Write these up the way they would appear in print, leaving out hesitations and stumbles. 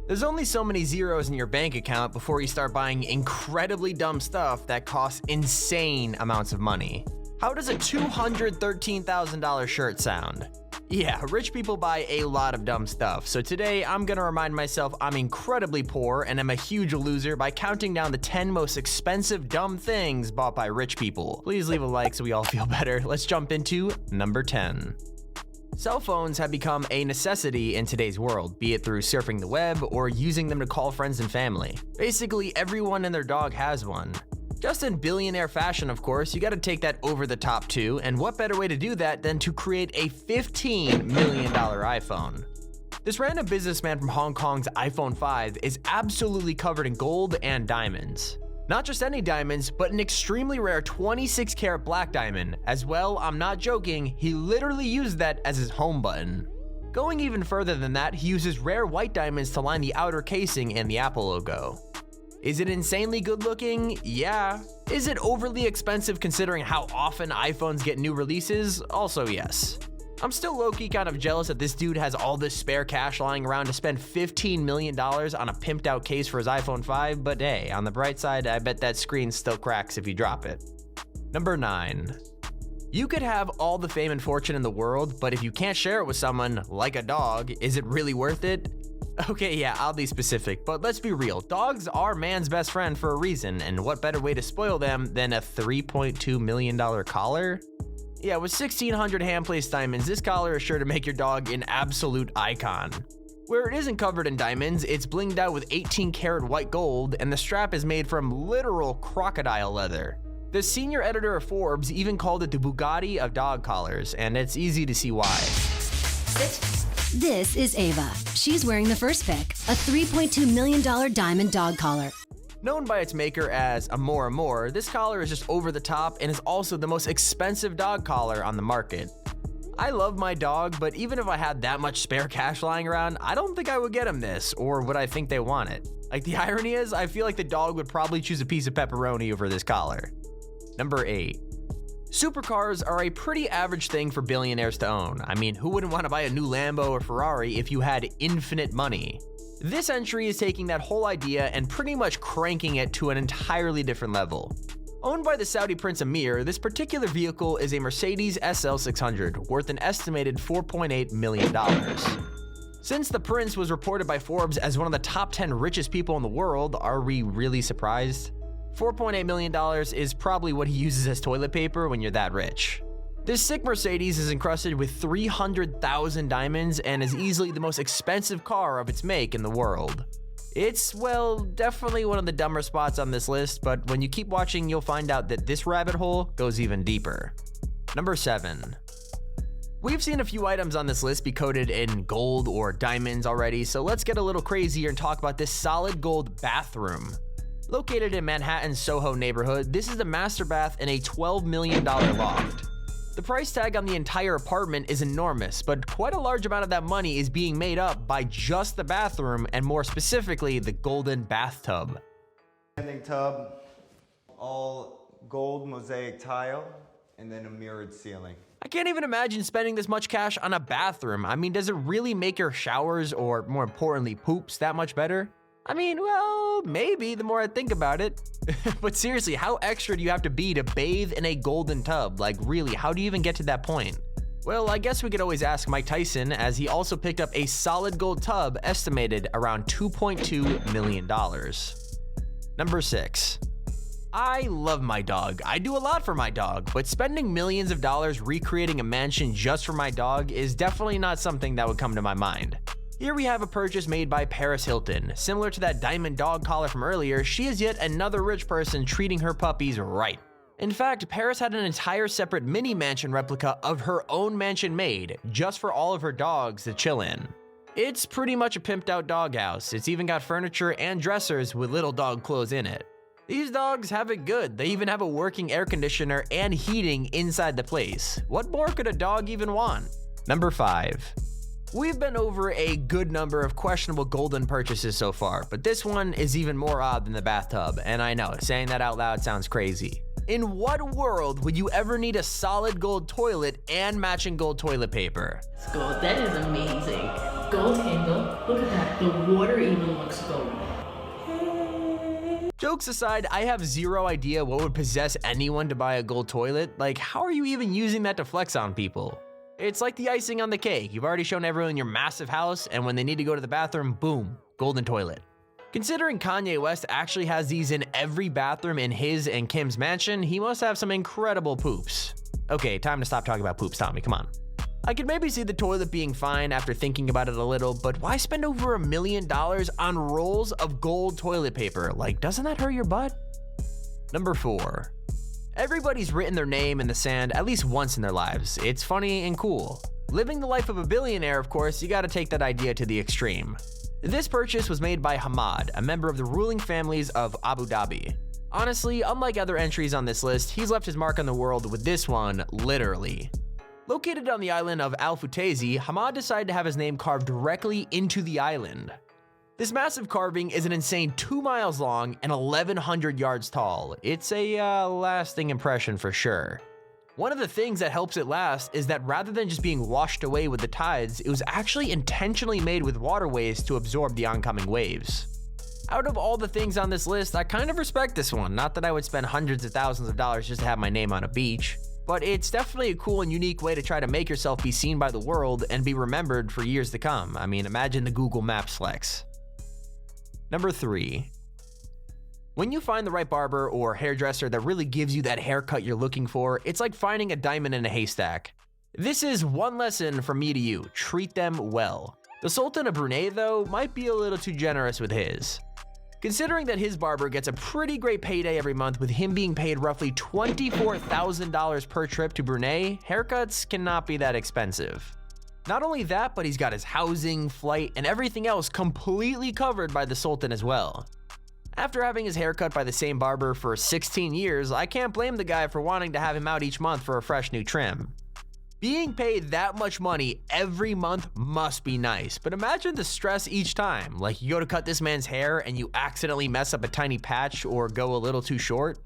There's only so many zeros in your bank account before you start buying incredibly dumb stuff that costs insane amounts of money. How does a $213,000 shirt sound? Yeah, rich people buy a lot of dumb stuff, so today I'm gonna remind myself I'm incredibly poor and I'm a huge loser by counting down the 10 most expensive dumb things bought by rich people. Please leave a like so we all feel better. Let's jump into number 10. Cell phones have become a necessity in today's world, be it through surfing the web or using them to call friends and family. Basically, everyone and their dog has one. Just in billionaire fashion, of course, you gotta take that over the top too, and what better way to do that than to create a $15 million iPhone. This random businessman from Hong Kong's iPhone 5 is absolutely covered in gold and diamonds. Not just any diamonds, but an extremely rare 26 karat black diamond. As well, I'm not joking, he literally used that as his home button. Going even further than that, he uses rare white diamonds to line the outer casing and the Apple logo. Is it insanely good looking? Yeah. Is it overly expensive considering how often iPhones get new releases? Also yes. I'm still low-key kind of jealous that this dude has all this spare cash lying around to spend $15 million on a pimped out case for his iPhone 5, but hey, on the bright side, I bet that screen still cracks if you drop it. Number 9. You could have all the fame and fortune in the world, but if you can't share it with someone, like a dog, is it really worth it? Okay, yeah, I'll be specific, but let's be real. Dogs are man's best friend for a reason, and what better way to spoil them than a $3.2 million collar? Yeah, with 1,600 hand-placed diamonds, this collar is sure to make your dog an absolute icon. Where it isn't covered in diamonds, it's blinged out with 18 karat white gold, and the strap is made from literal crocodile leather. The senior editor of Forbes even called it the Bugatti of dog collars, and it's easy to see why. This is Ava. She's wearing the first pick, a $3.2 million diamond dog collar. Known by its maker as Amor Amor, this collar is just over the top and is also the most expensive dog collar on the market. I love my dog, but even if I had that much spare cash lying around, I don't think I would get him this, or would I think they want it? Like, the irony is, I feel like the dog would probably choose a piece of pepperoni over this collar. Number 8. Supercars are a pretty average thing for billionaires to own. I mean, who wouldn't want to buy a new Lambo or Ferrari if you had infinite money? This entry is taking that whole idea and pretty much cranking it to an entirely different level. Owned by the Saudi Prince Amir, this particular vehicle is a Mercedes SL 600, worth an estimated $4.8 million. Since the Prince was reported by Forbes as one of the top 10 richest people in the world, are we really surprised? $4.8 million is probably what he uses as toilet paper when you're that rich. This sick Mercedes is encrusted with 300,000 diamonds and is easily the most expensive car of its make in the world. It's, well, definitely one of the dumber spots on this list, but when you keep watching, you'll find out that this rabbit hole goes even deeper. Number 7. We've seen a few items on this list be coated in gold or diamonds already, so let's get a little crazier and talk about this solid gold bathroom. Located in Manhattan's Soho neighborhood, this is a master bath in a $12 million loft. The price tag on the entire apartment is enormous, but quite a large amount of that money is being made up by just the bathroom, and more specifically, the golden bathtub. Standing tub, all gold mosaic tile, and then a mirrored ceiling. I can't even imagine spending this much cash on a bathroom. I mean, does it really make your showers, or more importantly, poops, that much better? I mean, well, maybe the more I think about it. But seriously, how extra do you have to be to bathe in a golden tub? Like, really, how do you even get to that point? Well, I guess we could always ask Mike Tyson, as he also picked up a solid gold tub estimated around $2.2 million. Number 6. I love my dog. I do a lot for my dog, but spending millions of dollars recreating a mansion just for my dog is definitely not something that would come to my mind. Here we have a purchase made by Paris Hilton. Similar to that diamond dog collar from earlier, she is yet another rich person treating her puppies right. In fact, Paris had an entire separate mini mansion replica of her own mansion made, just for all of her dogs to chill in. It's pretty much a pimped out doghouse. It's even got furniture and dressers with little dog clothes in it. These dogs have it good. They even have a working air conditioner and heating inside the place. What more could a dog even want? Number 5. We've been over a good number of questionable golden purchases so far, but this one is even more odd than the bathtub, and I know, saying that out loud sounds crazy. In what world would you ever need a solid gold toilet and matching gold toilet paper? Gold, that is amazing. gold handle. Look at that, the water even looks gold. Jokes aside, I have zero idea what would possess anyone to buy a gold toilet. Like, how are you even using that to flex on people? It's like the icing on the cake. You've already shown everyone your massive house, and when they need to go to the bathroom, boom, golden toilet. Considering Kanye West actually has these in every bathroom in his and Kim's mansion, he must have some incredible poops. Okay, time to stop talking about poops, Tommy, come on. I could maybe see the toilet being fine after thinking about it a little, but why spend over $1 million on rolls of gold toilet paper? Like, doesn't that hurt your butt? Number 4. Everybody's written their name in the sand at least once in their lives. It's funny and cool. Living the life of a billionaire, of course, you gotta take that idea to the extreme. This purchase was made by Hamad, a member of the ruling families of Abu Dhabi. Honestly, unlike other entries on this list, he's left his mark on the world with this one, literally. Located on the island of Al Futaizi, Hamad decided to have his name carved directly into the island. This massive carving is an insane 2 miles long and 1,100 yards tall. It's a lasting impression for sure. One of the things that helps it last is that rather than just being washed away with the tides, it was actually intentionally made with waterways to absorb the oncoming waves. Out of all the things on this list, I kind of respect this one. Not that I would spend hundreds of thousands of dollars just to have my name on a beach, but it's definitely a cool and unique way to try to make yourself be seen by the world and be remembered for years to come. I mean, imagine the Google Maps flex. Number 3. When you find the right barber or hairdresser that really gives you that haircut you're looking for, it's like finding a diamond in a haystack. This is one lesson from me to you: treat them well. The Sultan of Brunei, though, might be a little too generous with his. Considering that his barber gets a pretty great payday every month, with him being paid roughly $24,000 per trip to Brunei, haircuts cannot be that expensive. Not only that, but he's got his housing, flight, and everything else completely covered by the Sultan as well. After having his hair cut by the same barber for 16 years, I can't blame the guy for wanting to have him out each month for a fresh new trim. Being paid that much money every month must be nice, but imagine the stress each time. Like, you go to cut this man's hair and you accidentally mess up a tiny patch or go a little too short.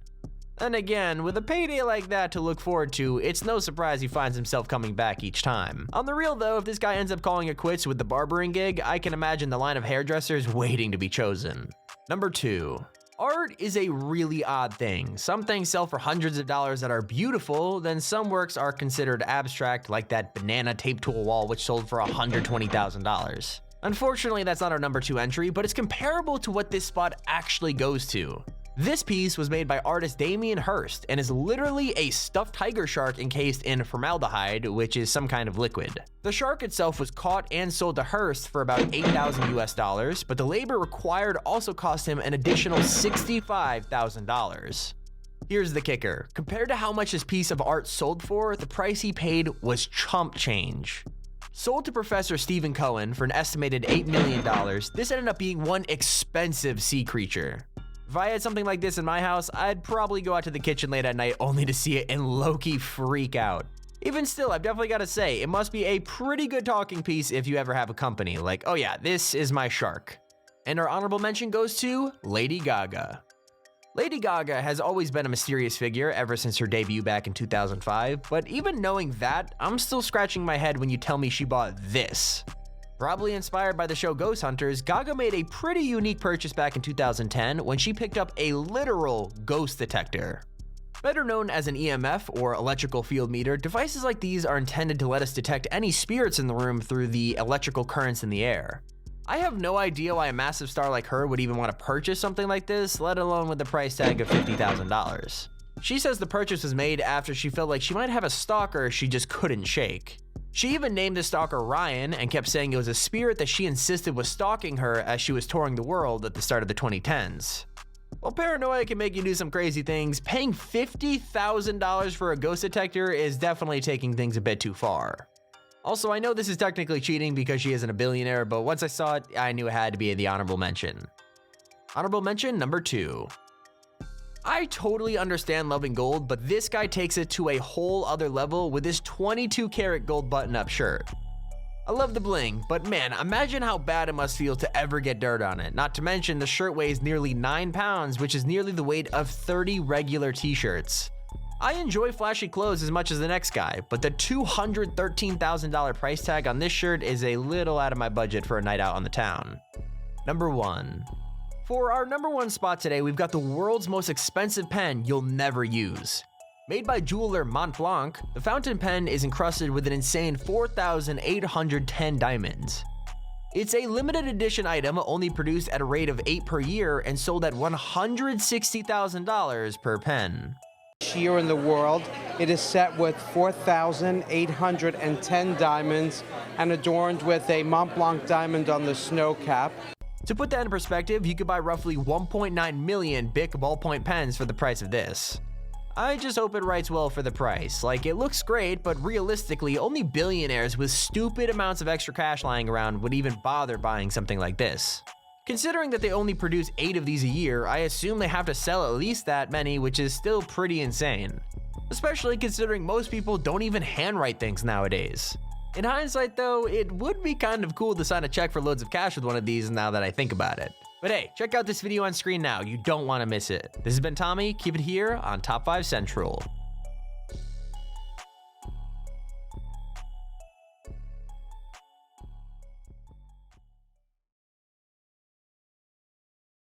And again, with a payday like that to look forward to, it's no surprise he finds himself coming back each time. On the real though, if this guy ends up calling it quits with the barbering gig, I can imagine the line of hairdressers waiting to be chosen. Number 2. Art is a really odd thing. Some things sell for hundreds of dollars that are beautiful, then some works are considered abstract, like that banana taped to a wall which sold for $120,000. Unfortunately, that's not our number 2 entry, but it's comparable to what this spot actually goes to. This piece was made by artist Damien Hirst and is literally a stuffed tiger shark encased in formaldehyde, which is some kind of liquid. The shark itself was caught and sold to Hirst for about $8,000 US, but the labor required also cost him an additional $65,000. Here's the kicker. Compared to how much this piece of art sold for, the price he paid was chump change. Sold to Professor Stephen Cohen for an estimated $8 million, this ended up being one expensive sea creature. If I had something like this in my house, I'd probably go out to the kitchen late at night only to see it and low-key freak out. Even still, I've definitely got to say, it must be a pretty good talking piece if you ever have a company. Like, oh yeah, this is my shark. And our honorable mention goes to Lady Gaga. Lady Gaga has always been a mysterious figure ever since her debut back in 2005, but even knowing that, I'm still scratching my head when you tell me she bought this. Probably inspired by the show Ghost Hunters, Gaga made a pretty unique purchase back in 2010 when she picked up a literal ghost detector. Better known as an EMF or electrical field meter, devices like these are intended to let us detect any spirits in the room through the electrical currents in the air. I have no idea why a massive star like her would even want to purchase something like this, let alone with the price tag of $50,000. She says the purchase was made after she felt like she might have a stalker she just couldn't shake. She even named the stalker Ryan and kept saying it was a spirit that she insisted was stalking her as she was touring the world at the start of the 2010s. While paranoia can make you do some crazy things, paying $50,000 for a ghost detector is definitely taking things a bit too far. Also, I know this is technically cheating because she isn't a billionaire, but once I saw it, I knew it had to be the honorable mention. Honorable mention number 2. I totally understand loving gold, but this guy takes it to a whole other level with this 22 karat gold button-up shirt. I love the bling, but man, imagine how bad it must feel to ever get dirt on it. Not to mention the shirt weighs nearly 9 pounds, which is nearly the weight of 30 regular t-shirts. I enjoy flashy clothes as much as the next guy, but the $213,000 price tag on this shirt is a little out of my budget for a night out on the town. Number 1. For our number 1 spot today, we've got the world's most expensive pen you'll never use. Made by jeweler Mont Blanc, the fountain pen is encrusted with an insane 4,810 diamonds. It's a limited edition item only produced at a rate of 8 per year and sold at $160,000 per pen. Year in the world, it is set with 4,810 diamonds and adorned with a Mont Blanc diamond on the snow cap. To put that in perspective, you could buy roughly 1.9 million Bic ballpoint pens for the price of this. I just hope it writes well for the price. Like, it looks great, but realistically, only billionaires with stupid amounts of extra cash lying around would even bother buying something like this. Considering that they only produce 8 of these a year, I assume they have to sell at least that many, which is still pretty insane. Especially considering most people don't even handwrite things nowadays. In hindsight though, it would be kind of cool to sign a check for loads of cash with one of these now that I think about it. But hey, check out this video on screen now, you don't want to miss it. This has been Tommy, keep it here on Top 5 Central.